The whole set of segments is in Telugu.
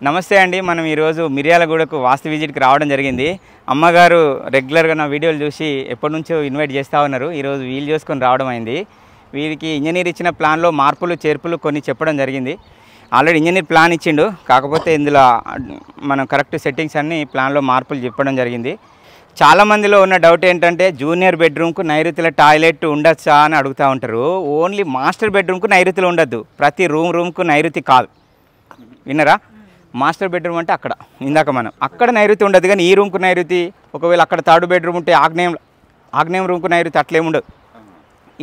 నమస్తే అండి. మనం ఈరోజు మిర్యాలగూడకు వాస్తు విజిట్కి రావడం జరిగింది. అమ్మగారు రెగ్యులర్గా నా వీడియోలు చూసి ఎప్పటి నుంచో ఇన్వైట్ చేస్తూ ఉన్నారు. ఈరోజు వీలు చేసుకొని రావడం అయింది. వీరికి ఇంజనీర్ ఇచ్చిన ప్లాన్లో మార్పులు చేర్పులు కొన్ని చెప్పడం జరిగింది. ఆల్రెడీ ఇంజనీర్ ప్లాన్ ఇచ్చిండు, కాకపోతే ఇందులో మనం కరెక్ట్ సెట్టింగ్స్ అన్నీ ప్లాన్లో మార్పులు చెప్పడం జరిగింది. చాలామందిలో ఉన్న డౌట్ ఏంటంటే జూనియర్ బెడ్రూమ్కు నైరుతిలో టాయిలెట్ ఉండొచ్చా అని అడుగుతూ ఉంటారు. ఓన్లీ మాస్టర్ బెడ్రూమ్కు నైరుతిలో ఉండద్దు, ప్రతి రూమ్కు నైరుతి కాదు. విన్నరా? మాస్టర్ బెడ్రూమ్ అంటే అక్కడ ఇందాక మనం అక్కడ నైరుతి ఉండదు, కానీ ఈ రూమ్కు నైరుతి, ఒకవేళ అక్కడ థర్డ్ బెడ్రూమ్ ఉంటే ఆగ్నేయం రూమ్కు నైరుతి అట్లేముండదు.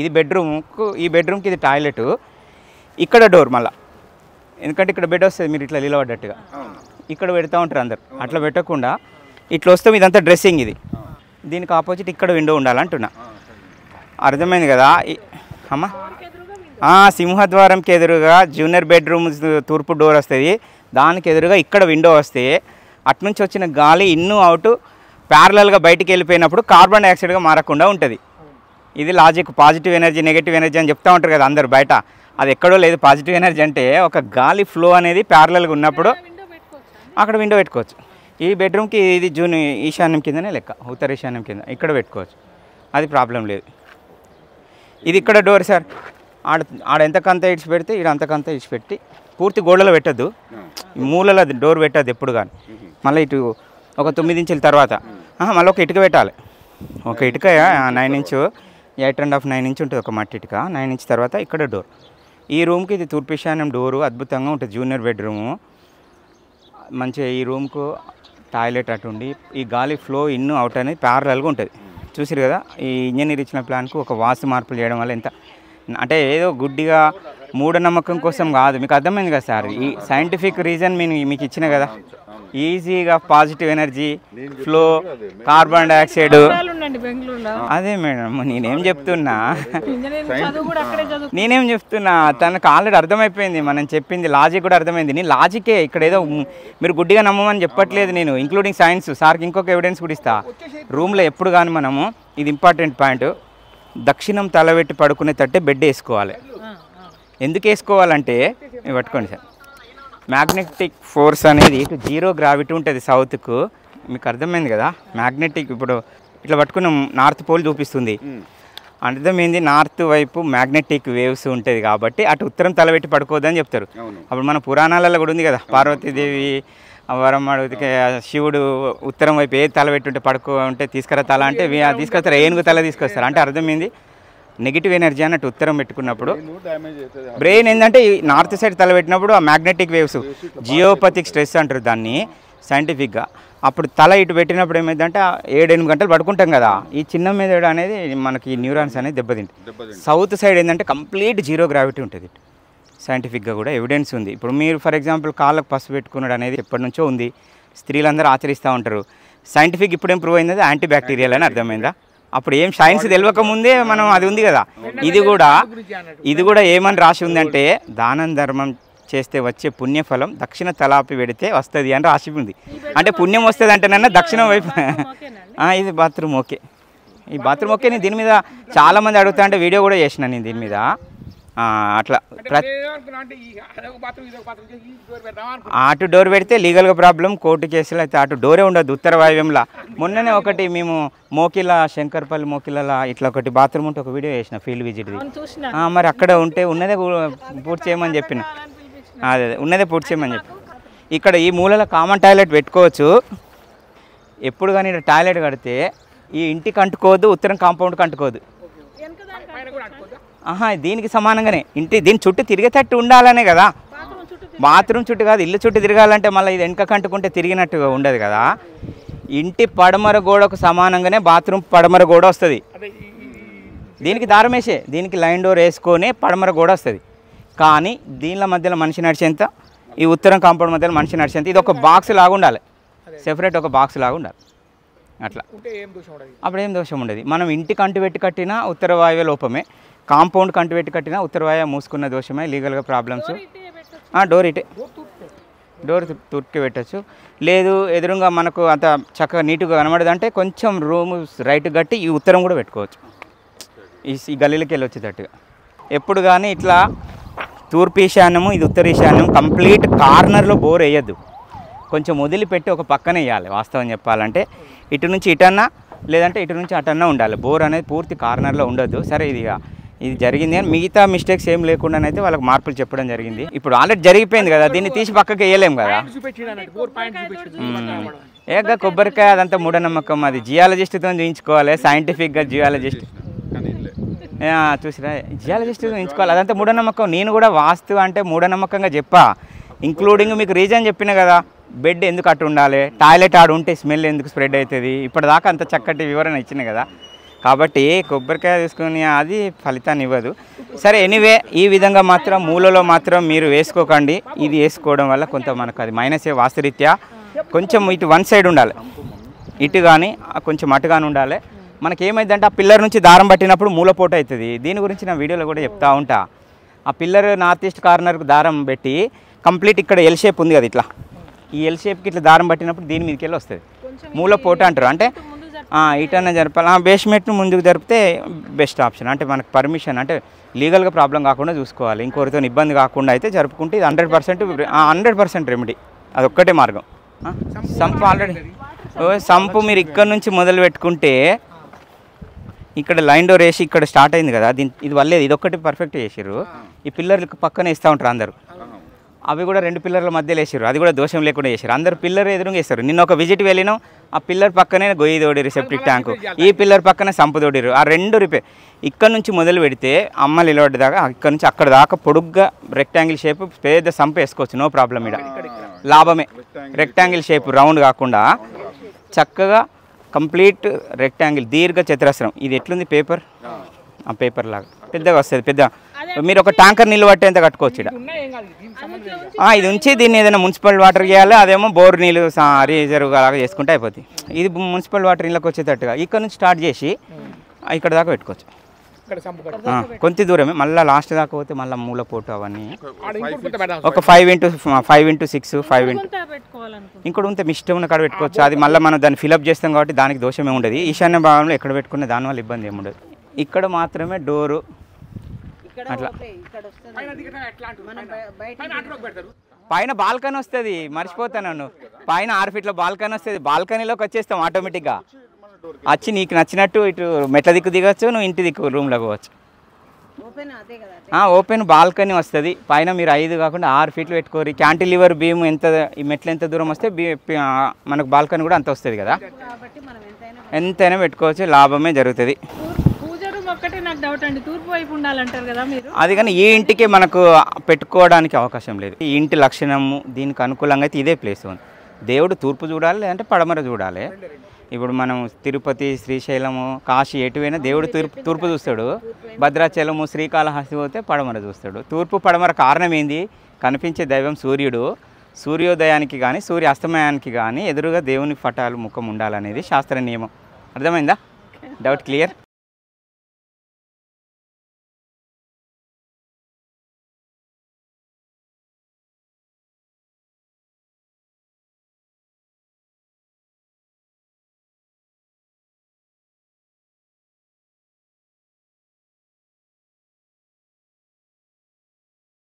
ఇది బెడ్రూమ్కు, ఈ బెడ్రూమ్కి ఇది టాయిలెట్, ఇక్కడ డోర్ మళ్ళీ, ఎందుకంటే ఇక్కడ బెడ్ వస్తుంది, మీరు ఇట్లా నిలబడ్డట్టుగా ఇక్కడ పెడతా ఉంటారు అందరు. అట్లా పెట్టకుండా ఇట్లా వస్తాం. ఇదంతా డ్రెస్సింగ్, ఇది దీనికి ఆపోజిట్ ఇక్కడ విండో ఉండాలంటున్నా. అర్థమైంది కదా అమ్మ? సింహద్వారంకి ఎదురుగా జూనియర్ బెడ్రూమ్ తూర్పు డోర్ వస్తుంది, దానికి ఎదురుగా ఇక్కడ విండో వస్తే అట్నుంచి వచ్చిన గాలి ఇన్ను అవుట్ ప్యారలల్గా బయటికి వెళ్ళిపోయినప్పుడు కార్బన్ డైఆక్సైడ్గా మారకుండా ఉంటుంది. ఇది logic. Positive energy negative energy అని చెప్తూ ఉంటారు కదా అందరు బయట, అది ఎక్కడో లేదు. పాజిటివ్ ఎనర్జీ అంటే ఒక గాలి ఫ్లో అనేది ప్యారలల్గా ఉన్నప్పుడు అక్కడ విండో పెట్టుకోవచ్చు. ఈ బెడ్రూమ్కి ఇది ఈశాన్యం కిందనే లెక్క, ఉత్తర ఈశాన్యం కింద ఇక్కడ పెట్టుకోవచ్చు, అది ప్రాబ్లం లేదు. ఇది ఇక్కడ డోర్ సార్, ఆడ ఎంతకంత ఇడిచి పెడితే ఈడ అంతకంత ఇడిచి పెట్టి పూర్తి గోడలో పెట్టద్దు, మూలలో డోర్ పెట్టద్దు ఎప్పుడు కానీ. మళ్ళీ ఇటు ఒక 9 ఇంచుల తర్వాత మళ్ళీ ఒక ఇటుక పెట్టాలి. ఒక ఇటుక 9 ఇంచు 8.5 9 ఇంచు ఉంటుంది ఒక మట్టి ఇటుక. 9 ఇంచు తర్వాత ఇక్కడ డోర్. ఈ రూమ్కి ఇది తూర్పు ఈశాన్యం డోరు అద్భుతంగా ఉంటుంది. జూనియర్ బెడ్రూము మంచిగా. ఈ రూమ్కు టాయిలెట్ అటు ఉండి ఈ గాలి ఫ్లో ఇన్ అవుట్ అనేది ప్యారలల్గా ఉంటుంది. చూసిరు కదా, ఈ ఇంజనీర్ ఇచ్చిన ప్లాన్కు ఒక వాస్తు మార్పులు చేయడం వల్ల ఎంత అంటే ఏదో గుడ్డిగా మూఢనమ్మకం కోసం కాదు, మీకు అర్థమైంది కదా సార్. ఈ సైంటిఫిక్ రీజన్ మీకు ఇచ్చిన కదా, ఈజీగా positive energy flow, carbon dioxide. అదే మేడం నేనేం చెప్తున్నా తనకు ఆల్రెడీ అర్థమైపోయింది, మనం చెప్పింది లాజిక్ కూడా అర్థమైంది. నేను లాజికే, ఇక్కడ ఏదో మీరు గుడ్డిగా నమ్మమని చెప్పట్లేదు నేను, ఇంక్లూడింగ్ సైన్స్. సార్కి ఇంకొక ఎవిడెన్స్ కూడా ఇస్తా. రూమ్లో ఎప్పుడు కానీ మనము, ఇది ఇంపార్టెంట్ పాయింట్, దక్షిణం తలబెట్టి పడుకునే తట్టే బెడ్ వేసుకోవాలి. ఎందుకు వేసుకోవాలంటే పట్టుకోండి సార్, మ్యాగ్నెటిక్ ఫోర్స్ అనేది ఇటు 0 గ్రావిటీ ఉంటుంది సౌత్కు. మీకు అర్థమైంది కదా, మ్యాగ్నెటిక్ ఇప్పుడు ఇట్లా పట్టుకున్న నార్త్ పోల్ చూపిస్తుంది, అర్థమైంది. నార్త్ వైపు మ్యాగ్నెటిక్ వేవ్స్ ఉంటుంది కాబట్టి అటు ఉత్తరం తలబెట్టి పడుకోవద్దని చెప్తారు. అప్పుడు మన పురాణాలలో కూడా ఉంది కదా, పార్వతీదేవి వరం అడిగితే శివుడు ఉత్తరం వైపు ఏ తల పెట్టుంటే పడుకో ఉంటే తీసుకురా తల అంటే తీసుకొస్తారు, ఏనుగు తల తీసుకొస్తారు. అంటే అర్థమైంది నెగిటివ్ ఎనర్జీ అన్నట్టు ఉత్తరం పెట్టుకున్నప్పుడు బ్రెయిన్ ఏంటంటే ఈ నార్త్ సైడ్ తల పెట్టినప్పుడు ఆ మ్యాగ్నెటిక్ వేవ్స్, జియోపతిక్ స్ట్రెస్ అంటారు దాన్ని సైంటిఫిక్గా. అప్పుడు తల ఇటు పెట్టినప్పుడు ఏమైందంటే 7-8 గంటలు పడుకుంటాం కదా, ఈ చిన్న మెదడు అనేది మనకి న్యూరాన్స్ అనేది దెబ్బతింటుంది. సౌత్ సైడ్ ఏంటంటే కంప్లీట్ 0 గ్రావిటీ ఉంటుంది. సైంటిఫిక్గా కూడా ఎవిడెన్స్ ఉంది. ఇప్పుడు మీరు ఫర్ ఎగ్జాంపుల్ కాళ్ళకు పసుపు పెట్టుకున్నాడు అనేది ఎప్పటి నుంచో ఉంది, స్త్రీలందరూ ఆచరిస్తూ ఉంటారు. సైంటిఫిక్ ఇప్పుడేం ప్రూవ్ అయింది, యాంటీ బ్యాక్టీరియల్ అని అర్థమైందా? అప్పుడు ఏం సైన్స్ తెలియక ముందే మనం అది ఉంది కదా. ఇది కూడా ఏమని రాసి ఉందంటే, దానం ధర్మం చేస్తే వచ్చే పుణ్యఫలం దక్షిణ తలాపి పెడితే వస్తుంది అని రాసి ఉంది. అంటే పుణ్యం వస్తుంది అంటేనన్నా దక్షిణం వైపు. ఇది బాత్రూమ్ ఓకే, ఈ బాత్రూమ్ ఓకే. నేను దీని మీద చాలామంది అడుగుతా అంటే వీడియో కూడా చేసిన నేను దీని మీద. అట్లా అటు డోర్ పెడితే లీగల్గా ప్రాబ్లం, కోర్టు కేసులు అయితే అటు డోరే ఉండదు ఉత్తర వాయువ్యంలో. మొన్ననే ఒకటి మేము మోకిల శంకర్పల్లి మోకిలలో ఇట్లా ఒకటి బాత్రూమ్ ఉంటే ఒక వీడియో చేసిన ఫీల్డ్ విజిట్ది. మరి అక్కడ ఉంటే ఉన్నదే పూర్తి చేయమని చెప్పిన, అదే ఉన్నదే పూర్తి చేయమని చెప్పి. ఇక్కడ ఈ మూలలో కామన్ టాయిలెట్ పెట్టుకోవచ్చు. ఎప్పుడు కానీ టాయిలెట్ కడితే ఈ ఇంటికి అంటుకోవద్దు, ఉత్తరం కాంపౌండ్కి అంటుకోవద్దు. దీనికి సమానంగానే దీని చుట్టూ తిరిగేటట్టు ఉండాలనే కదా. బాత్రూమ్ చుట్టూ కాదు, ఇల్లు చుట్టూ తిరగాలంటే మళ్ళీ ఇది వెనక కంటుకుంటే తిరిగినట్టుగా ఉండదు కదా. ఇంటి పడమర గోడకు సమానంగానే బాత్రూమ్ పడమర గోడ వస్తుంది. దీనికి దారం వేసే, దీనికి లైన్ డోర్ వేసుకొని పడమర గోడ వస్తుంది. కానీ దీనిల మధ్యలో మనిషి నడిచేంత, ఈ ఉత్తరం కాంపౌండ్ మధ్యలో మనిషి నడిచేంత ఇది ఒక బాక్స్ లాగా ఉండాలి, సెపరేట్ ఒక బాక్స్ లాగా ఉండాలి. అట్లా అప్పుడు ఏం దోషం ఉండదు. మనం ఇంటికి అంటు పెట్టి కట్టినా ఉత్తర వాయువ్య లోపమే, కాంపౌండ్ కంటు పెట్టి కట్టినా ఉత్తర వాయువ్య మూసుకున్న దోషమే, లీగల్గా ప్రాబ్లమ్స్. డోర్ ఇటే, డోర్ తూర్పుకి పెట్టచ్చు. లేదు ఎదురుగా మనకు అంత చక్కగా నీట్గా కనబడదంటే కొంచెం రూమ్ రైట్ కట్టి ఈ ఉత్తరం కూడా పెట్టుకోవచ్చు, ఈ గల్లీలకి వెళ్ళి వచ్చేటట్టుగా. ఎప్పుడు కానీ ఇట్లా తూర్పు ఈశాన్యము, ఇది ఉత్తర ఈశాన్యం, కంప్లీట్ కార్నర్లో బోర్ వేయద్దు. కొంచెం వదిలిపెట్టి ఒక పక్కన వేయాలి. వాస్తవం చెప్పాలంటే ఇటు నుంచి ఇటన్నా లేదంటే ఇటు నుంచి అటన్నా ఉండాలి. బోర్ అనేది పూర్తి కార్నర్లో ఉండొద్దు. సరే ఇది జరిగింది కానీ మిగతా మిస్టేక్స్ ఏం లేకుండానైతే వాళ్ళకి మార్పులు చెప్పడం జరిగింది. ఇప్పుడు ఆల్రెడీ జరిగిపోయింది కదా, దీన్ని తీసి పక్కకి వేయలేము కదా. ఏగా కొబ్బరికాయ అదంతా మూఢనమ్మకం. అది జియాలజిస్ట్తో చూయించుకోవాలి, సైంటిఫిక్గా జియాలజిస్ట్ చూసిరా జియాలజిస్ట్తో చూయించుకోవాలి. అదంతా మూఢనమ్మకం. నేను కూడా వాస్తు అంటే మూఢనమ్మకంగా చెప్పా, ఇంక్లూడింగ్ మీకు రీజన్ చెప్పిన కదా. బెడ్ ఎందుకు అటు ఉండాలి, టాయిలెట్ ఆడు ఉంటే స్మెల్ ఎందుకు స్ప్రెడ్ అవుతుంది, ఇప్పటిదాకా అంత చక్కటి వివరణ ఇచ్చిన కదా. కాబట్టి కొబ్బరికాయ తీసుకొని అది ఫలితాన్ని ఇవ్వదు. సరే ఎనీవే, ఈ విధంగా మాత్రం మూలలో మాత్రం మీరు వేసుకోకండి. ఇది వేసుకోవడం వల్ల కొంత మనకు అది మైనసే వాస్తురీత్యా. కొంచెం ఇటు వన్ సైడ్ ఉండాలి, ఇటు కానీ కొంచెం అటు కానీ ఉండాలి. మనకేమైందంటే ఆ పిల్లర్ నుంచి దారం పట్టినప్పుడు మూలపోటు అవుతుంది. దీని గురించి నా వీడియోలో కూడా చెప్తా ఉంటా. ఆ పిల్లర్ నార్త్ ఈస్ట్ కార్నర్కు దారం పెట్టి కంప్లీట్ ఇక్కడ ఎల్ షేప్ ఉంది కదా, ఇట్లా ఈ ఎల్ షేప్కి ఇట్లా దారం పట్టినప్పుడు దీని మీదకి వెళ్ళి వస్తుంది మూలపోటు అంటారు. అంటే ఇటన్నా జరపాలి. బేస్మెంట్ను ముందుకు జరిపితే బెస్ట్ ఆప్షన్. అంటే మనకు పర్మిషన్ అంటే లీగల్గా ప్రాబ్లం కాకుండా చూసుకోవాలి, ఇంకొకరితో ఇబ్బంది కాకుండా అయితే జరుపుకుంటే ఇది 100% రెమెడీ. అదొక్కటే మార్గం. సంపు ఆల్రెడీ సంపు మీరు ఇక్కడ నుంచి మొదలు పెట్టుకుంటే ఇక్కడ లైన్ డోర్ వేసి ఇక్కడ స్టార్ట్ అయింది కదా, ఇది వల్లేదు. ఇదొక్కటి పర్ఫెక్ట్ చేసారు. ఈ పిల్లర్లకు పక్కన వేస్తూ ఉంటారు అందరు. అవి కూడా 2 పిల్లర్ల మధ్యలో వేసారు, అది కూడా దోషం లేకుండా చేశారు. అందరు పిల్లర్ ఎదురుగా వేస్తారు. నిన్న ఒక విజిట్ వెళ్ళినాం, ఆ పిల్లర్ పక్కనే గొయ్యి తోడిరు సెప్టిక్ ట్యాంకు, ఈ పిల్లర్ పక్కన సంపు తోడిరు. ఆ 2 రిపేర్. ఇక్కడ నుంచి మొదలు పెడితే అమ్మ నిలబడి దాకా ఇక్కడ నుంచి అక్కడ దాకా పొడుగ్గా రెక్టాంగిల్ షేప్ పెద్ద సంపు వేసుకోవచ్చు, నో ప్రాబ్లం. ఇక్కడ లాభమే. రెక్టాంగిల్ షేప్ రౌండ్ కాకుండా చక్కగా కంప్లీట్ రెక్టాంగిల్ దీర్ఘ చతురస్రం. ఇది ఎట్లుంది పేపర్, ఆ పేపర్ లాగా పెద్దగా వస్తుంది. పెద్ద మీరు ఒక ట్యాంకర్ నీళ్ళు పట్టేంత కట్టుకోవచ్చు. ఇది ఉంచి దీన్ని ఏదైనా మున్సిపల్ వాటర్ చేయాలి, అదేమో బోర్ నీళ్ళు రిజర్వ్ లాగా చేసుకుంటే అయిపోతుంది. ఇది మున్సిపల్ వాటర్ నీళ్ళకి వచ్చేటట్టుగా ఇక్కడ నుంచి స్టార్ట్ చేసి ఇక్కడ దాకా పెట్టుకోవచ్చు. కొంత దూరమే, మళ్ళీ లాస్ట్ దాకా పోతే మళ్ళీ మూలపోటు అవన్నీ. ఒక 5x6 5 ఇంకోటి ఉంటే మీ ఇష్టం ఉన్న కాడ పెట్టుకోవచ్చు. అది మళ్ళీ మనం దాన్ని ఫిలప్ చేస్తాం కాబట్టి దానికి దోషమే ఉండదు. ఈశాన్య భాగంలో ఎక్కడ పెట్టుకునే దానివల్ల ఇబ్బంది ఏమి ఉండదు. ఇక్కడ మాత్రమే డోరు అట్లా. పైన బాల్కనీ వస్తుంది, మర్చిపోతాను నన్ను. పైన 6 ఫీట్ల బాల్కనీ వస్తుంది. బాల్కనీలోకి వచ్చేస్తాం ఆటోమేటిక్గా. వచ్చి నీకు నచ్చినట్టు ఇటు మెట్ల దిక్కు దిగచ్చు, నువ్వు ఇంటి దిక్కు రూమ్లో పోవచ్చు. ఓపెన్ బాల్కనీ వస్తుంది. పైన మీరు 5 కాకుండా 6 ఫీట్లు పెట్టుకోరు. క్యాంటిలివర్ బీమ్ ఈ మెట్లు ఎంత దూరం వస్తే మనకు బాల్కనీ కూడా అంత వస్తుంది కదా, ఎంతైనా పెట్టుకోవచ్చు, లాభమే జరుగుతుంది. అది కానీ ఈ ఇంటికి మనకు పెట్టుకోవడానికి అవకాశం లేదు. ఈ ఇంటి లక్షణము దీనికి అనుకూలంగా అయితే ఇదే ప్లేస్ ఉంది. దేవుడు తూర్పు చూడాలి, లేదంటే పడమర చూడాలి. ఇప్పుడు మనం తిరుపతి, శ్రీశైలము, కాశీ ఎటువైనా దేవుడు తూర్పు చూస్తాడు. భద్రాచలము, శ్రీకాళహస్తి పోతే పడమర చూస్తాడు. తూర్పు పడమర కారణం ఏంది? కనిపించే దైవం సూర్యుడు. సూర్యోదయానికి కానీ సూర్య అస్తమయానికి కానీ ఎదురుగా దేవుని పటాలు ముఖం ఉండాలనేది శాస్త్ర నియమం. అర్థమైందా? Doubt clear?